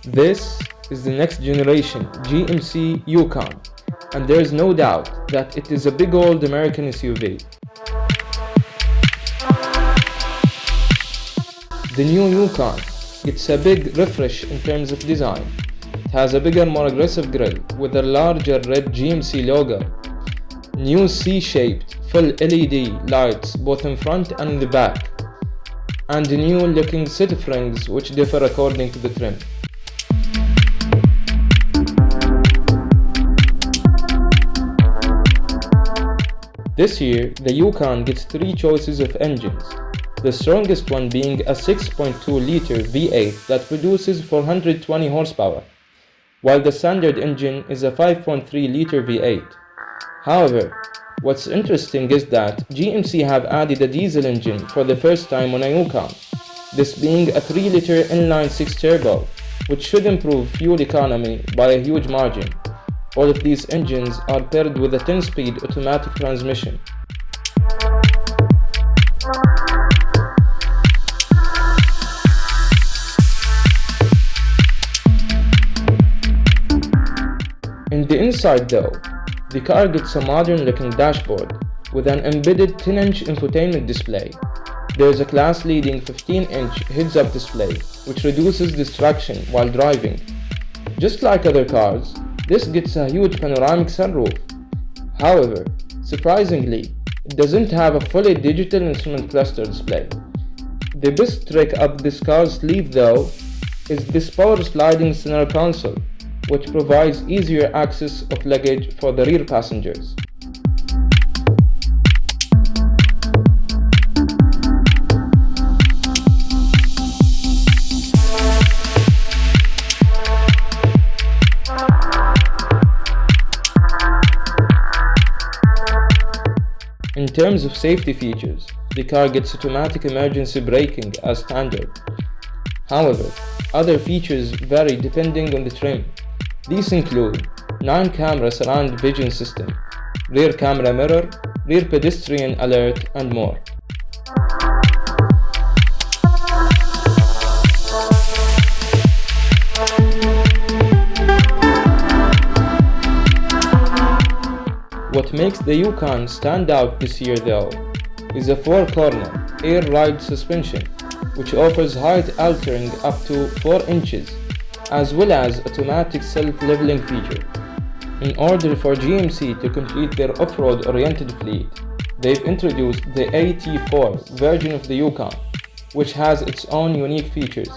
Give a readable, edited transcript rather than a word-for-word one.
This is the next generation GMC Yukon, and there is no doubt that it is a big old American SUV. The new Yukon gets a big refresh in terms of design. It has a bigger, more aggressive grille with a larger red GMC logo, new C-shaped full LED lights both in front and in the back, and a new looking set of rings which differ according to the trim. This year, the Yukon gets 3 choices of engines, the strongest one being a 6.2-liter V8 that produces 420 horsepower, while the standard engine is a 5.3-liter V8. However, what's interesting is that GMC have added a diesel engine for the first time on a Yukon, this being a 3-liter inline-6 turbo, which should improve fuel economy by a huge margin. All of these engines are paired with a 10-speed automatic transmission. In the inside though, the car gets a modern-looking dashboard with an embedded 10-inch infotainment display. There is a class-leading 15-inch heads-up display which reduces distraction while driving. Just like other cars, this gets a huge panoramic sunroof. However, surprisingly, it doesn't have a fully digital instrument cluster display. The best trick up this car's sleeve though is this power sliding center console, which provides easier access of luggage for the rear passengers. In terms of safety features, the car gets automatic emergency braking as standard. However, other features vary depending on the trim. These include 9-camera surround vision system, rear camera mirror, rear pedestrian alert, and more. What makes the Yukon stand out this year though is a 4-corner air ride suspension, which offers height altering up to 4 inches, as well as automatic self-leveling feature. In order for GMC to complete their off-road oriented fleet, they've introduced the AT4 version of the Yukon, which has its own unique features.